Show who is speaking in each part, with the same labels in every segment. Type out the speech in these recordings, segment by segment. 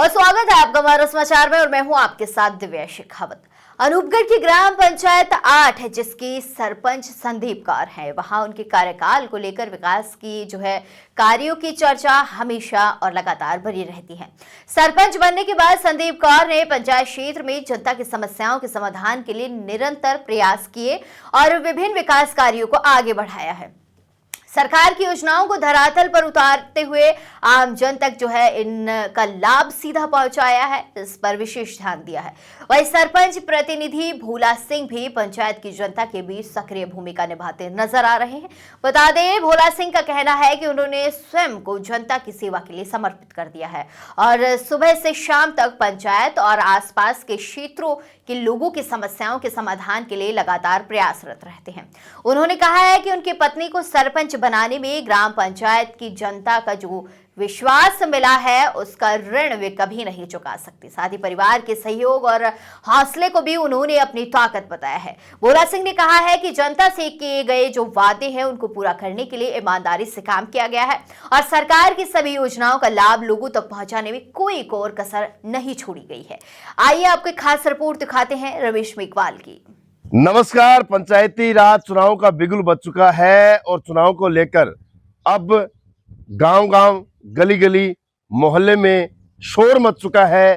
Speaker 1: और स्वागत है आपका हमारे समाचार में और मैं हूं आपके साथ दिव्या शेखावत। अनूपगढ़ की ग्राम पंचायत 8 है जिसकी सरपंच संदीप कौर है। वहां उनके कार्यकाल को लेकर विकास की कार्यों की चर्चा हमेशा और लगातार बनी रहती है। सरपंच बनने के बाद संदीप कौर ने पंचायत क्षेत्र में जनता की समस्याओं के समाधान के लिए निरंतर प्रयास किए और विभिन्न विकास कार्यों को आगे बढ़ाया है। सरकार की योजनाओं को धरातल पर उतारते हुए आम जन तक इनका लाभ सीधा पहुंचाया है, इस पर विशेष ध्यान दिया है। वही सरपंच प्रतिनिधि भोला सिंह भी पंचायत की जनता के बीच सक्रिय भूमिका निभाते नजर आ रहे हैं। बता दें, भोला सिंह का कहना है कि उन्होंने स्वयं को जनता की सेवा के लिए समर्पित कर दिया है और सुबह से शाम तक पंचायत और आसपास के क्षेत्रों के लोगों की समस्याओं के समाधान के लिए लगातार प्रयासरत रहते हैं। उन्होंने कहा है कि उनकी पत्नी को सरपंच बनाने में ग्राम पंचायत की जनता का जो विश्वास मिला है उसका ऋण वे कभी नहीं चुका सकते। साथ ही परिवार के सहयोग और हौसले को भी उन्होंने अपनी ताकत बताया है। भोला सिंह ने कहा है कि जनता से किए गए जो वादे हैं उनको पूरा करने के लिए ईमानदारी से काम किया गया है और सरकार की सभी योजनाओं का लाभ लोगों तक पहुंचाने में कोई कोर कसर नहीं छोड़ी गई है। आइए आपको एक खास रिपोर्ट दिखाते हैं रमेश मेघवाल की।
Speaker 2: नमस्कार। पंचायती राज चुनाव का बिगुल बज चुका है और चुनाव को लेकर अब गांव-गांव, गली-गली, मोहल्ले में शोर मच चुका है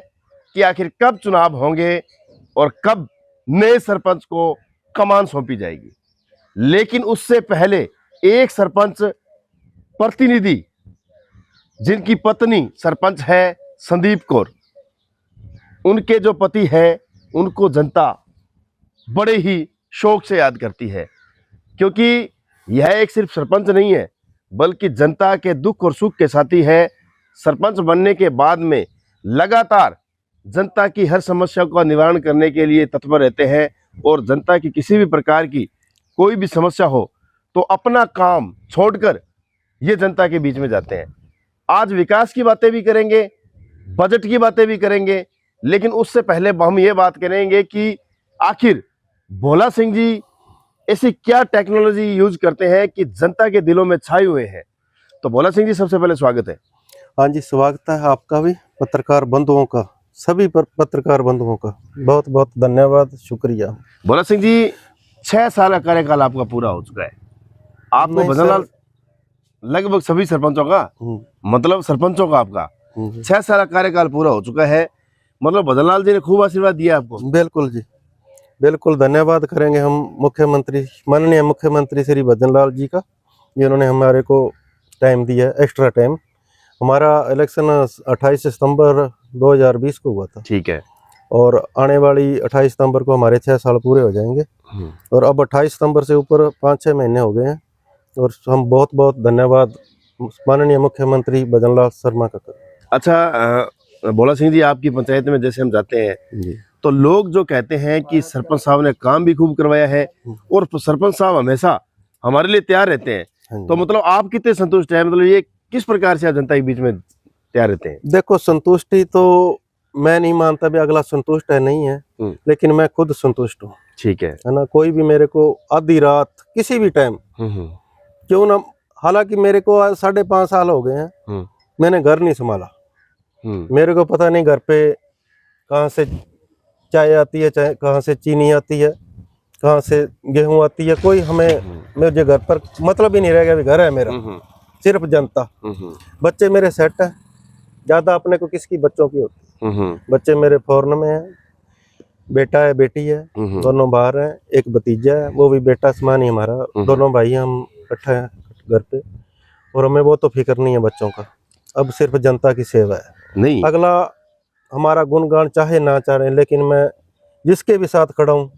Speaker 2: कि आखिर कब चुनाव होंगे और कब नए सरपंच को कमान सौंपी जाएगी। लेकिन उससे पहले एक सरपंच प्रतिनिधि जिनकी पत्नी सरपंच है संदीप कौर, उनके जो पति है उनको जनता बड़े ही शौक से याद करती है, क्योंकि यह एक सिर्फ सरपंच नहीं है बल्कि जनता के दुख और सुख के साथी है। सरपंच बनने के बाद में लगातार जनता की हर समस्या का निवारण करने के लिए तत्पर रहते हैं और जनता की किसी भी प्रकार की कोई भी समस्या हो तो अपना काम छोड़कर ये जनता के बीच में जाते हैं। आज विकास की बातें भी करेंगे, बजट की बातें भी करेंगे, लेकिन उससे पहले हम ये बात करेंगे कि आखिर भोला सिंह जी ऐसी क्या टेक्नोलॉजी यूज करते हैं कि जनता के दिलों में छाए हुए हैं। तो भोला सिंह जी, सबसे पहले स्वागत है।
Speaker 3: हाँ जी, स्वागत है आपका भी, पत्रकार बंधुओं का, सभी पत्रकार बंधुओं का बहुत बहुत धन्यवाद, शुक्रिया।
Speaker 2: भोला सिंह जी, 6 साल का कार्यकाल आपका पूरा हो चुका है। आपको भजनलाल लगभग सभी सरपंचों का मतलब सरपंचों का आपका 6 साल का कार्यकाल पूरा हो चुका है। मतलब भजनलाल जी ने खूब आशीर्वाद दिया आपको।
Speaker 3: बिल्कुल जी, बिल्कुल धन्यवाद करेंगे हम मुख्यमंत्री, माननीय मुख्यमंत्री श्री भजनलाल जी का, जिन्होंने हमारे को टाइम दिया, एक्स्ट्रा टाइम। हमारा इलेक्शन 28 सितंबर 2020 को हुआ था।
Speaker 2: ठीक है।
Speaker 3: और आने वाली 28 सितंबर को हमारे 6 साल पूरे हो जाएंगे और अब 28 सितंबर से ऊपर 5-6 महीने हो गए हैं और हम बहुत बहुत धन्यवाद माननीय मुख्यमंत्री भजनलाल शर्मा का करें।
Speaker 2: अच्छा, भोला सिंह जी, आपकी पंचायत में जैसे हम जाते हैं तो लोग जो कहते हैं कि सरपंच साहब ने काम भी खूब करवाया है और सरपंच साहब हमेशा हमारे लिए तैयार रहते हैं, तो मतलब आप कितने संतुष्ट हैं? मतलब ये किस प्रकार से आप जनता के बीच में तैयार रहते हैं?
Speaker 3: देखो, संतुष्टि तो मैं नहीं मानता भी अगला संतुष्ट है, नहीं है, लेकिन मैं खुद संतुष्ट हूँ।
Speaker 2: ठीक है
Speaker 3: ना? कोई भी मेरे को आधी रात किसी भी टाइम क्यों ना, हालांकि मेरे को 5.5 साल हो गए हैं, मैंने घर नहीं संभाला। मेरे को पता नहीं घर पे कहाँ से चाय आती है, चाहे कहाँ से चीनी आती है, कहाँ से गेहूं आती है, कोई मुझे घर पर मतलब ही नहीं रह गया। घर है मेरा, सिर्फ जनता। बच्चे मेरे सेट है, ज्यादा अपने को किसकी बच्चों की होती। बच्चे मेरे फॉरेन में है, बेटा है, बेटी है, दोनों बाहर हैं, एक भतीजा है, वो भी बेटा समान ही हमारा। दोनों भाई हम इकट्ठे हैं घर पे और हमें वो तो फिक्र नहीं है बच्चों का। अब सिर्फ जनता की सेवा है।
Speaker 2: नहीं,
Speaker 3: अगला हमारा गुणगान चाहे ना चाहे, लेकिन मैं जिसके भी साथ खड़ा हूँ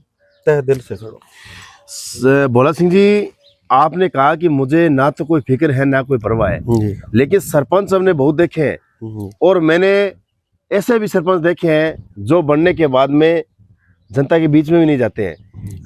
Speaker 3: तहे दिल से खड़ा हूँ।
Speaker 2: भोला सिंह जी, आपने कहा कि मुझे ना तो कोई फिक्र है ना कोई परवाह है, लेकिन सरपंच हमने बहुत देखे हैं और मैंने ऐसे भी सरपंच देखे हैं जो बनने के बाद में जनता के बीच में भी नहीं जाते हैं।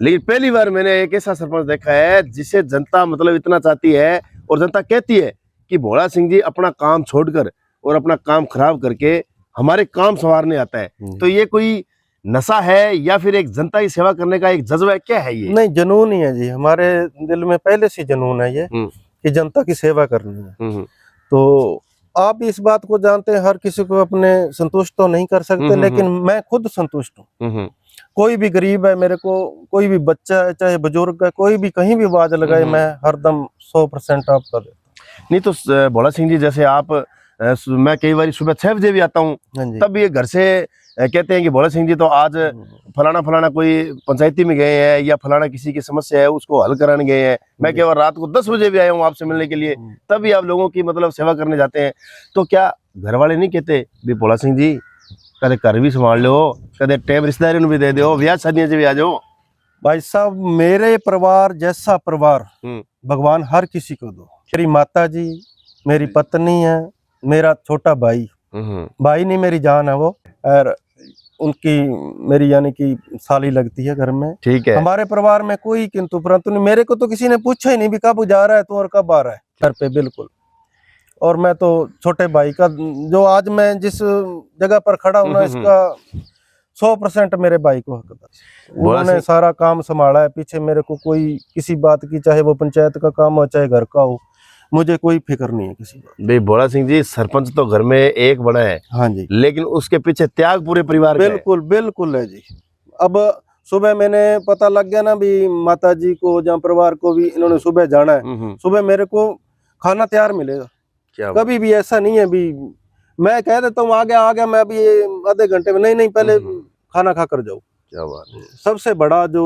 Speaker 2: लेकिन पहली बार मैंने एक ऐसा सरपंच देखा है जिसे जनता मतलब इतना चाहती है और जनता कहती है कि भोला सिंह जी अपना काम छोड़कर और अपना काम खराब करके हमारे काम संवारने आता है। तो ये कोई नशा है या फिर एक जनता की सेवा करने का एक जज्बा है, क्या है ये?
Speaker 3: नहीं, जुनून ही है जी, हमारे दिल में पहले से जुनून है ये कि जनता की सेवा करनी है। तो आप भी इस बात को जानते हैं, हर किसी को अपने संतुष्ट तो नहीं कर सकते, लेकिन मैं खुद संतुष्ट हूँ। कोई भी गरीब है, मेरे को कोई भी बच्चा है, चाहे बुजुर्ग है, कोई भी कहीं भी आवाज लगाए, मैं हरदम 100% आपका देता हूँ।
Speaker 2: नहीं तो भोला सिंह जी, जैसे आप मैं कई बार सुबह 6 बजे भी आता हूँ,
Speaker 3: हाँ जी।
Speaker 2: तब ये घर से कहते हैं कि भोला सिंह जी तो आज फलाना फलाना कोई पंचायती में गए हैं या फलाना किसी की समस्या है उसको हल कराने गए हैं। मैं केवल रात को 10 बजे भी आया हूँ आपसे मिलने के लिए, तब भी आप लोगों की मतलब सेवा करने जाते हैं। तो क्या घर वाले नहीं कहते भी भोला सिंह जी कदे घर भी संभाल लो, कदे टाइम रिश्तेदारी भी दे दो, ब्याह शादियां से भी आ जाओ?
Speaker 3: भाई साहब, मेरे परिवार जैसा परिवार भगवान हर किसी को दो। मेरी माता जी, मेरी पत्नी है, मेरा छोटा भाई, भाई नहीं मेरी जान है वो, और उनकी मेरी यानी कि साली लगती है घर में।
Speaker 2: ठीक है।
Speaker 3: हमारे परिवार में कोई किंतु परंतु नहीं। मेरे को तो किसी ने पूछा ही नहीं भी कब जा रहा है तू और कब आ रहा है घर पे, बिल्कुल। और मैं तो छोटे भाई का, जो आज मैं जिस जगह पर खड़ा हूं ना, इसका 100% मेरे भाई को हक था। उन्होंने सारा काम संभाला है पीछे। मेरे को कोई किसी बात की, चाहे वो पंचायत का काम हो चाहे घर का हो, मुझे कोई फिक्र नहीं है किसी बात।
Speaker 2: भाई भोला सिंह जी, सरपंच तो घर में एक बना है,
Speaker 3: हाँ जी,
Speaker 2: लेकिन उसके पीछे त्याग पूरे परिवार का है।
Speaker 3: बिल्कुल बिल्कुल है जी। अब सुबह मैंने पता लग गया ना भी माता जी को या परिवार को भी इन्होंने सुबह जाना है, सुबह मेरे को खाना तैयार मिलेगा। कभी भी ऐसा नहीं है भी मैं कह देता हूँ आ गया मैं अभी आधे घंटे में, नहीं पहले खाना खा कर जाओ।
Speaker 2: क्या बात है।
Speaker 3: सबसे बड़ा जो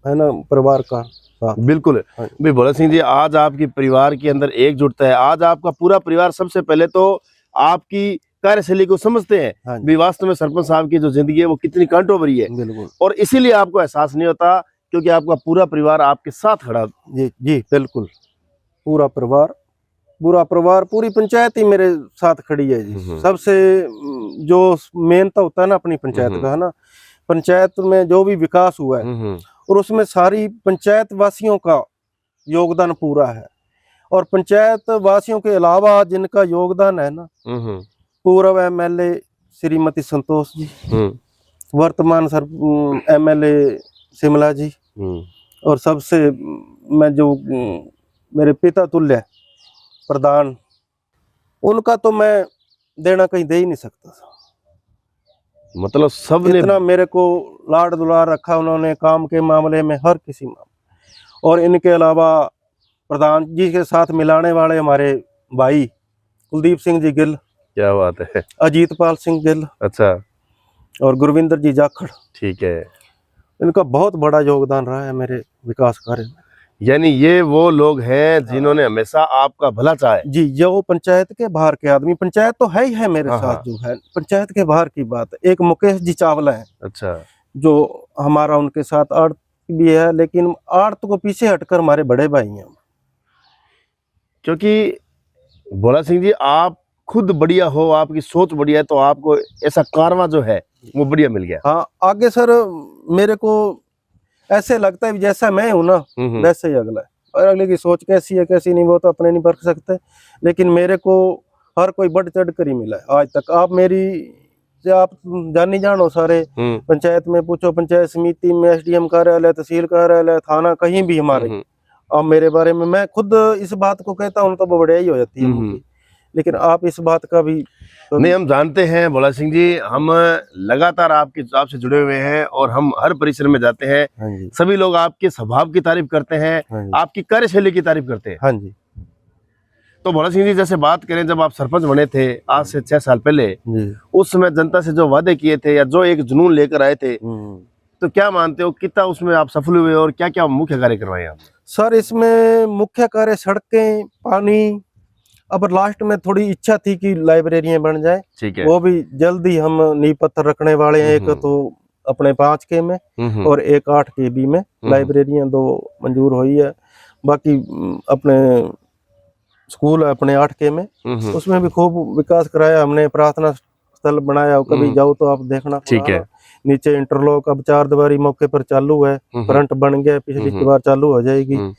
Speaker 3: है ना परिवार का साथ।
Speaker 2: बिल्कुल भाई भोला सिंह जी, आज आपकी परिवार के अंदर एकजुटता है। आज आपका पूरा परिवार सबसे पहले तो आपकी कार्यशैली को समझते हैं भी वास्तव में सरपंच साहब की जो जिंदगी है वो कितनी कांटों भरी है,
Speaker 3: बिल्कुल।
Speaker 2: और इसीलिए आपको एहसास नहीं होता क्योंकि आपका पूरा परिवार आपके साथ खड़ा।
Speaker 3: जी जी बिल्कुल, पूरा परिवार पूरी पंचायत ही मेरे साथ खड़ी है जी। सबसे जो मेन तो होता है ना अपनी पंचायत का, है ना, पंचायत में जो भी विकास हुआ है और उसमें सारी पंचायत वासियों का योगदान पूरा है। और पंचायत वासियों के अलावा जिनका योगदान है ना, पूर्व MLA श्रीमती संतोष जी, वर्तमान MLA शिमला जी, और सबसे मैं जो मेरे पिता तुल्य प्रधान, उनका तो मैं देना कहीं दे ही नहीं सकता था।
Speaker 2: मतलब सबने
Speaker 3: इतना मेरे को लाड दुलार रखा उन्होंने, काम के मामले में, हर किसी मामले। और इनके अलावा प्रधान जी के साथ मिलाने वाले हमारे भाई कुलदीप सिंह जी गिल, क्या बात है, अजीत पाल सिंह गिल, अच्छा, और गुरविंदर जी जाखड़, ठीक है, इनका बहुत बड़ा योगदान रहा है मेरे विकास कार्य में।
Speaker 2: यानी ये वो लोग हैं जिन्होंने हमेशा आपका भला चाहा है
Speaker 3: जी। जो पंचायत के बाहर के आदमी, पंचायत तो है ही है मेरे साथ, जो है पंचायत के बाहर की बात है। एक मुकेश जी चावला है, अच्छा, जो हमारा उनके साथ आड़त भी है, लेकिन आड़त को पीछे हटकर हमारे बड़े भाई हैं।
Speaker 2: क्योंकि भोला सिंह जी आप खुद बढ़िया हो, आपकी सोच बढ़िया है, तो आपको ऐसा कारवा जो है वो बढ़िया मिल गया।
Speaker 3: हाँ, आगे सर मेरे को ऐसे लगता है जैसा मैं हूं ना वैसे ही अगला है, और अगले की सोच कैसी है कैसी नहीं वो तो अपने नहीं परख सकते, लेकिन मेरे को हर कोई बढ़ चढ़ कर ही मिला है आज तक। आप मेरी आप जानी जानो सारे पंचायत में पूछो, पंचायत समिति में, SDM कार्यालय, तहसील कार्यालय, थाना, कहीं भी हमारे, आप मेरे बारे में, मैं खुद इस बात को कहता हूँ तो बढ़िया ही हो जाती है, लेकिन आप इस बात का भी तो
Speaker 2: नहीं, हम जानते हैं भोला सिंह जी, हम लगातार आपसे जुड़े हुए हैं और हम हर परिसर में जाते हैं।
Speaker 3: हाँ जी।
Speaker 2: सभी लोग आपके स्वभाव की तारीफ करते हैं, हाँ, आपकी कार्यशैली की तारीफ करते हैं।
Speaker 3: हाँ जी।
Speaker 2: तो भोला सिंह जी, जैसे बात करें, जब आप सरपंच बने थे आज से 6 साल पहले, उस समय जनता से जो वादे किए थे या जो एक जुनून लेकर आए थे, तो क्या मानते हो कितना उसमें आप सफल हुए और क्या क्या मुख्य कार्य करवाए आप?
Speaker 3: सर इसमें मुख्य कार्य सड़कें, पानी, अब लास्ट में थोड़ी इच्छा थी कि लाइब्रेरियां बन जाए, ठीक है, वो भी जल्दी हम नींव पत्थर रखने वाले हैं। एक तो अपने 5K में और एक 8KB में लाइब्रेरियां 2 मंजूर हुई है। बाकी अपने स्कूल है अपने 8K में, उसमें भी खूब विकास कराया हमने, प्रार्थना स्थल बनाया, कभी जाओ तो आप देखना, ठीक है। नीचे इंटरलॉक अब 4 दीवारी मौके पर चालू है, फ्रंट बन गया, पिछली बार चालू हो जाएगी।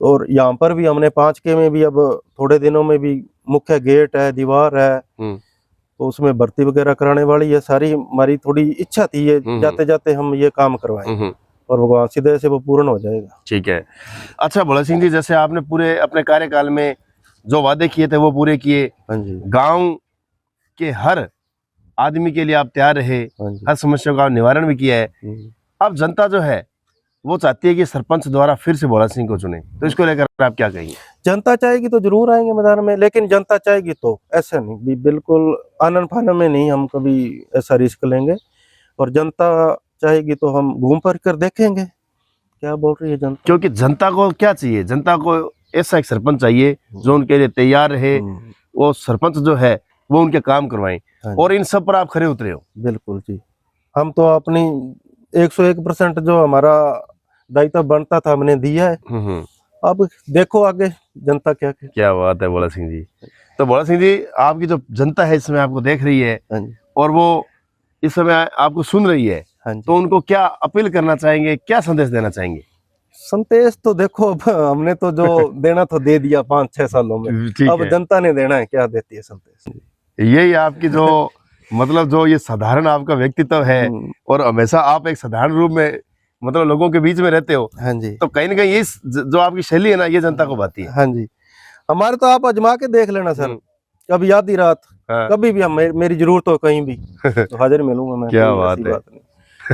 Speaker 3: और यहाँ पर भी हमने 5K में भी अब थोड़े दिनों में भी मुख्य गेट है, दीवार है, तो उसमें भर्ती वगैरह कराने वाली है। सारी हमारी थोड़ी इच्छा थी ये जाते जाते हम ये काम करवाएं, और भगवान सीधे से वो पूर्ण हो जाएगा।
Speaker 2: ठीक है। अच्छा भोला सिंह जी, जैसे आपने पूरे अपने कार्यकाल में जो वादे किए थे वो पूरे किए,
Speaker 3: हाँ जी,
Speaker 2: गांव के हर आदमी के लिए आप तैयार रहे,
Speaker 3: हाँ जी।
Speaker 2: हर समस्या का निवारण भी किया है। अब जनता जो है वो चाहती है कि सरपंच द्वारा फिर से भोला सिंह को चुने, तो इसको लेकर आप क्या कहेंगे?
Speaker 3: जनता चाहेगी तो जरूर आएंगे मैदान में, लेकिन जनता चाहेगी तो ऐसा नहीं भी बिल्कुल आनन फानन में नहीं हम कभी ऐसा रिस्क लेंगे। और जनता चाहेगी तो हम घूम फिर कर देखेंगे क्या बोल रही है जनता।
Speaker 2: क्योंकि जनता को क्या चाहिए, जनता को ऐसा एक सरपंच चाहिए जो उनके लिए तैयार रहे, वो सरपंच जो है वो उनके काम करवाएं,
Speaker 3: हाँ
Speaker 2: और इन सब पर आप खरे उतरे हो।
Speaker 3: बिल्कुल जी, हम तो अपनी 101% जो हमारा दायित्व बनता था हमने दिया है। अब देखो आगे जनता क्या कहती है।
Speaker 2: क्या बात है भोला सिंह जी। तो भोला सिंह जी, आपकी जो जनता है इस समय आपको देख रही है
Speaker 3: हाँ जी,
Speaker 2: और वो इस समय आपको सुन रही है,
Speaker 3: हाँ जी।
Speaker 2: तो उनको क्या अपील करना चाहेंगे, क्या संदेश देना चाहेंगे?
Speaker 3: संदेश तो देखो अब हमने तो जो देना तो दे दिया 5-6 सालों में,
Speaker 2: ठीक
Speaker 3: अब
Speaker 2: है।
Speaker 3: जनता ने देना है, क्या देती है संदेश।
Speaker 2: यही आपकी जो मतलब जो ये साधारण आपका व्यक्तित्व है, और हमेशा आप एक साधारण रूप में मतलब लोगों के बीच में रहते हो,
Speaker 3: हाँ जी,
Speaker 2: तो कहीं ना कहीं इस जो आपकी शैली है ना, ये जनता को भाती है।
Speaker 3: हाँ जी। हमारे तो आप आजमा के देख लेना सर, कभी आधी रात,
Speaker 2: हाँ।
Speaker 3: कभी भी हम मेरी जरूरत हो कहीं भी तो हाजिर मिलूंगा मैं।
Speaker 2: क्या
Speaker 3: कोई
Speaker 2: बात
Speaker 3: ऐसी
Speaker 2: है।
Speaker 3: नहीं,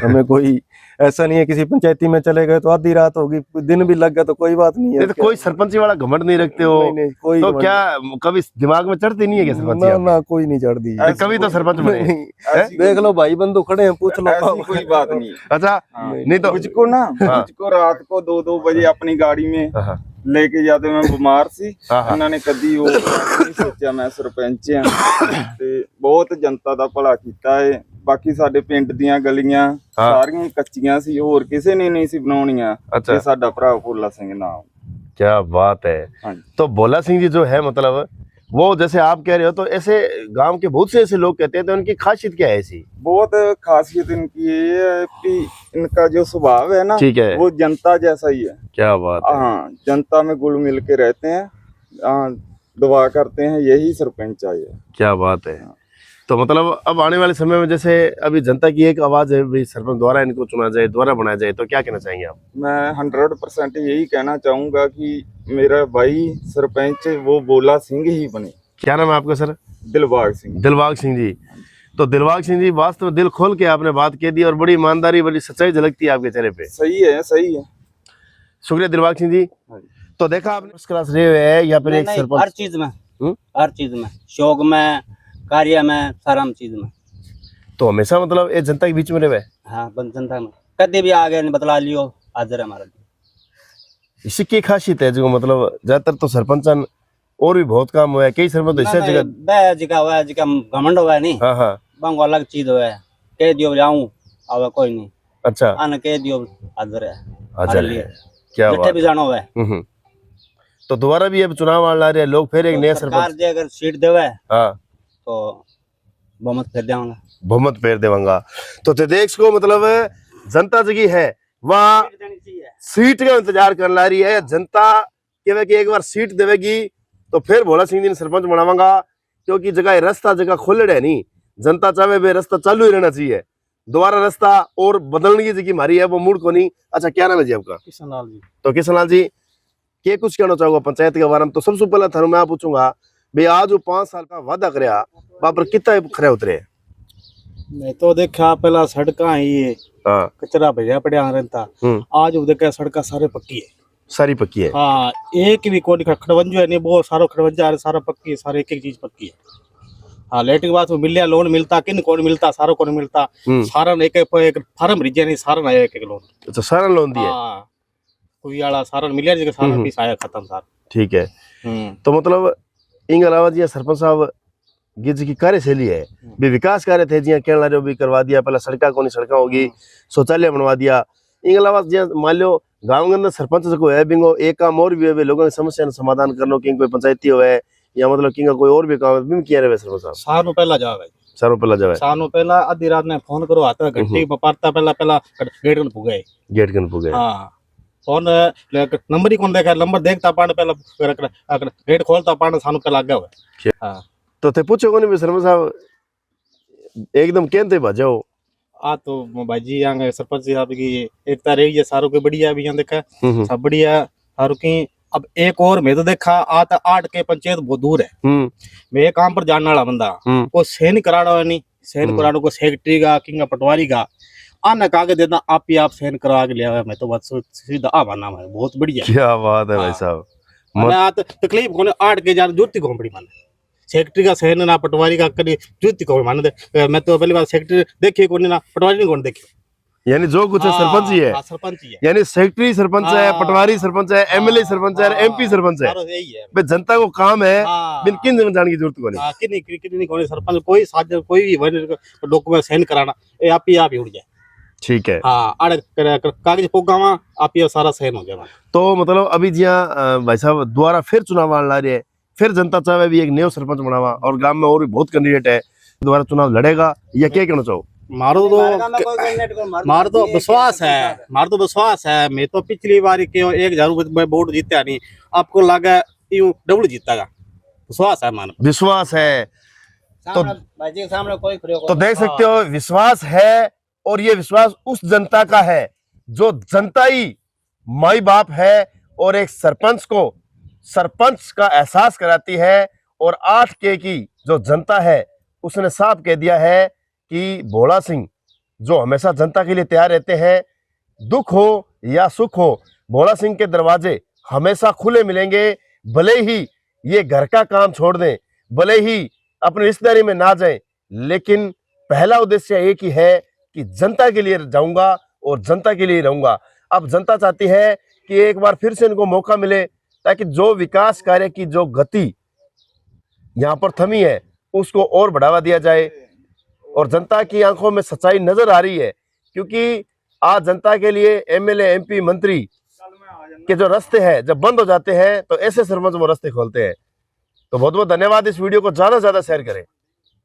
Speaker 3: हमें कोई ऐसा नहीं है किसी पंचायती में चले गए तो आधी रात होगी, दिन भी लग गया तो कोई बात नहीं है।
Speaker 2: नहीं तो कोई सरपंची वाला घमंड नहीं रखते हो?
Speaker 3: नहीं, नहीं, कोई
Speaker 2: तो
Speaker 3: घमंड
Speaker 2: क्या कभी दिमाग में चढ़ती नहीं है क्या सरपंच?
Speaker 3: ना ना कोई नहीं चढ़ दी,
Speaker 2: कभी तो सरपंच बने?
Speaker 3: नहीं, देख लो भाई बंधु खड़े हैं, पूछ लो।
Speaker 4: ऐसी कोई बात नहीं।
Speaker 2: अच्छा, नहीं तो
Speaker 4: मुझको ना मुझको रात को 2-2 बजे अपनी गाड़ी में
Speaker 2: हाँ,
Speaker 4: लेके जाते, मैं बीमार सी,
Speaker 2: हाँ, हाँ।
Speaker 4: ਇਹਨਾਂ ਨੇ ਕਦੀ ਉਹ ਨਹੀਂ ਸੋਚਿਆ ਮੈਂ ਸਰਪੰਚ ਆ ਤੇ ਬਹੁਤ ਜਨਤਾ ਦਾ ਭਲਾ ਕੀਤਾ ਹੈ। ਬਾਕੀ ਸਾਡੇ ਪਿੰਡ ਦੀਆਂ ਗਲੀਆਂ ਸਾਰੀਆਂ ਹੀ ਕੱਚੀਆਂ ਸੀ, ਹੋਰ ਕਿਸੇ ਨੇ ਨਹੀਂ ਸੀ ਬਣਾਉਣੀਆਂ
Speaker 2: अच्छा,
Speaker 4: ਤੇ ਸਾਡਾ ਭਰਾ ਭੋਲਾ ਸਿੰਘ ਨਾਮ।
Speaker 2: क्या बात है।
Speaker 4: हाँ जी।
Speaker 2: तो भोला सिंह जी जो है मतलब वो जैसे आप कह रहे हो, तो ऐसे गांव के बहुत से ऐसे लोग कहते हैं, तो उनकी खासियत क्या है ऐसी?
Speaker 4: बहुत खासियत इनकी ये है कि इनका जो स्वभाव है ना,
Speaker 2: ठीक है।
Speaker 4: वो जनता जैसा ही है।
Speaker 2: क्या बात है।
Speaker 4: हाँ, जनता में घुल मिल के रहते हैं, दुआ करते हैं, यही सरपंच है।
Speaker 2: क्या बात है। तो मतलब अब आने वाले समय में जैसे अभी जनता की एक आवाज है भाई, सरपंच द्वारा इनको चुना जाए, द्वारा बनाया जाए, तो क्या कहना चाहेंगे आप?
Speaker 4: मैं 100% यही कहना चाहूंगा कि मेरा भाई सरपंच वो भोला सिंह ही बने।
Speaker 2: क्या नाम है आपका सर?
Speaker 4: दिलबाग सिंह।
Speaker 2: दिलबाग सिंह जी। तो दिलबाग सिंह जी, वास्तव में दिल खोल के आपने बात कह दी, और बड़ी ईमानदारी, बड़ी सच्चाई झलकती है आपके चेहरे पे।
Speaker 4: सही है, सही है।
Speaker 2: शुक्रिया दिलबाग सिंह जी। तो देखा आपने फर्स्ट क्लास रहे हुए है या फिर एक
Speaker 5: नहीं,
Speaker 2: सरपंच?
Speaker 5: हर चीज में, हर चीज में, शौक में, कार्य में, सारा चीज में।
Speaker 2: तो हमेशा मतलब ये जनता के बीच में रहे हुए?
Speaker 5: हाँ, जनता में कभी भी आगे नहीं बतला लियो, हाजिर है हमारा।
Speaker 2: इसी की खासियत है जो मतलब ज्यादातर तो सरपंचन और भी बहुत काम हुआ है, कई सरपंच तो इससे जगह
Speaker 5: बे जिका हुआ है, जिका घमंड हुआ है नहीं,
Speaker 2: हाँ हाँ
Speaker 5: बंगो अलग चीज हुआ है। कह दियो जाऊं आवे कोई नहीं,
Speaker 2: अच्छा
Speaker 5: आने कह दियो हाजिर है।
Speaker 2: अच्छा, क्या
Speaker 5: जितने
Speaker 2: बात
Speaker 5: भी जानो हुआ है।
Speaker 2: है। तो दोबारा भी अब चुनाव आ रहे हैं लोग, फिर एक नया
Speaker 5: सरकार
Speaker 2: सरपंच,
Speaker 5: जे अगर सीट देवे
Speaker 2: हाँ
Speaker 5: तो बहुमत कर देवांगा।
Speaker 2: बहुमत पेर देवांगा। तो देख को मतलब जनता जगी है वहाँ सीट का इंतजार कर ला रही है। जनता कहे कि एक बार सीट देवेगी तो फिर भोला सिंह जी ने सरपंच बनावांगा, क्योंकि जगह रास्ता जगह खोले है नहीं, जनता चाहे वे रास्ता चालू ही रहना चाहिए, दोबारा रास्ता और बदलने की जगह मारी है वो मूड को नहीं। अच्छा, क्या नाम है जी आपका?
Speaker 5: किशनलाल जी।
Speaker 2: तो किशनलाल जी, क्या कुछ कहना चाहोगा पंचायत के बारे में? तो सबसे पहले थानू मैं पूछूंगा भाई, आज जो 5 साल का वादा करया वहां पर कितना खरे उतरे?
Speaker 6: मैं तो देखा पहला सड़का ही है,
Speaker 2: हाँ
Speaker 6: कचरा भैया पड़ा रहता। आज वो देखा सड़का सारे पक्की है,
Speaker 2: सारी पक्की है।
Speaker 6: हाँ, एक भी कोई खड़वंजो है नहीं, वो सारा खड़वंजा सारा पक्की है, सारे एक एक चीज पक्की है। हाँ, लेट के बाद मिलिया लोन मिलता, किन कौन मिलता, सारो कौन मिलता, सारा एक एक फार्म रिजे नहीं, सारा आया एक एक लोन।
Speaker 2: अच्छा, सारा लोन दिया?
Speaker 6: हाँ, कोई वाला सारा मिलिया जी, सारा पीस आया खत्म सारा।
Speaker 2: ठीक है। तो मतलब इन अलावा जी सरपंच साहब गिज की कार्यशैली है भी विकास कार्य थे जी कहना रहे भी करवा दिया, पहले सड़का को नहीं सड़का होगी, शौचालय बनवा दिया। इन अलावा जी मान लो गाँव के अंदर सरपंच जो है बिंगो एक काम और भी है, लोगों की समस्या का समाधान करना, कि कोई पंचायती हो है या मतलब कि कोई और भी काम है किया रहे सरपंच साहब?
Speaker 6: सारों पहला जावे,
Speaker 2: सारों पहला जावे,
Speaker 6: सारों पहला आधी रात ने फोन करो आता घंटी पारता पहला पहला गेट कन पुगे,
Speaker 2: गेट कन पुगे।
Speaker 6: हाँ, फोन नंबर ही कौन देखा, नंबर देखता पाने पहला गेट खोलता पाने सानू पहला आगे हुए। हाँ,
Speaker 2: तो थे पूछो कोनी भी सरपंच साहब एकदम कहते भाजो
Speaker 6: आ तो भाजी आंगे सरपंच साहब की एकता रही है, सारों के बढ़िया भी यहाँ देखा सब बढ़िया, सारों की अब एक और मैं तो देखा आता 8 के पंचायत बहुत दूर है। मैं एक काम पर जानने वाला बंदा को सहन कराना है नहीं, सहन कराना को सेक्रेटरी का किंग पटवारी का आना कागज देना आप ही आप सहन करवा के लिया। मैं तो बात सीधा आवा नाम है बहुत बढ़िया।
Speaker 2: क्या बात है भाई साहब।
Speaker 6: मैंने आज तकलीफ कोने 8 के जार जूती को बड़ी माने सेक्रेटरी का सहन ना पटवारी का कभी जूती को माने। मैं तो पहली बार सेक्रेटरी देखिए कोने ना पटवारी ने कौन देखी।
Speaker 2: यानी जो कुछ है सरपंच ही है।
Speaker 6: सरपंच ही है।
Speaker 2: यानी सेक्रेटरी सरपंच है, पटवारी सरपंच है, एमएलए सरपंच है, एमपी सरपंच है।
Speaker 6: यही है
Speaker 2: भाई जनता को काम है, बिन किन जाने की जरूरत को नहीं।
Speaker 6: किन्हीं कोई सरपंच कोई साझा कोई डॉक्यूमेंट साइन कराना ये आप ही उड़ जाए।
Speaker 2: ठीक है।
Speaker 6: हाँ कागज पोगावा आप ही सारा सहन हो जाए।
Speaker 2: तो मतलब अभी जिया भाई साहब दोबारा फिर चुनाव आने ला रहे है, फिर जनता चाहे भी एक नयो सरपंच बनावा और गांव में और भी बहुत कैंडिडेट है, दोबारा चुनाव लड़ेगा या क्या कहना चाहो?
Speaker 6: मारो तो विश्वास है, मैं तो पिछली बार क्यों 1000 रुपये वोट जीता नहीं, आपको लगा यूं डबल जीतेगा। विश्वास है, मान
Speaker 2: विश्वास है तो
Speaker 5: सामने कोई
Speaker 2: तो देख सकते हो विश्वास है। और ये विश्वास उस जनता का है जो जनता ही माई बाप है और एक सरपंच को सरपंच का एहसास कराती है। और 8K की जो जनता है उसने साफ कह दिया है कि भोला सिंह जो हमेशा जनता के लिए तैयार रहते हैं, दुख हो या सुख हो भोला सिंह के दरवाजे हमेशा खुले मिलेंगे। भले ही ये घर का काम छोड़ दें, भले ही अपनी रिश्तेदारी में ना जाएं, लेकिन पहला उद्देश्य एक ही है कि जनता के लिए जाऊंगा और जनता के लिए रहूंगा। अब जनता चाहती है कि एक बार फिर से इनको मौका मिले ताकि जो विकास कार्य की जो गति यहाँ पर थमी है उसको और बढ़ावा दिया जाए। और जनता की आंखों में सच्चाई नजर आ रही है, क्योंकि आज जनता के लिए एमएलए एमपी मंत्री के जो रास्ते हैं जब बंद हो जाते हैं तो ऐसे सरपंच वो रास्ते खोलते हैं। तो बहुत बहुत धन्यवाद। इस वीडियो को ज्यादा से ज्यादा शेयर करें।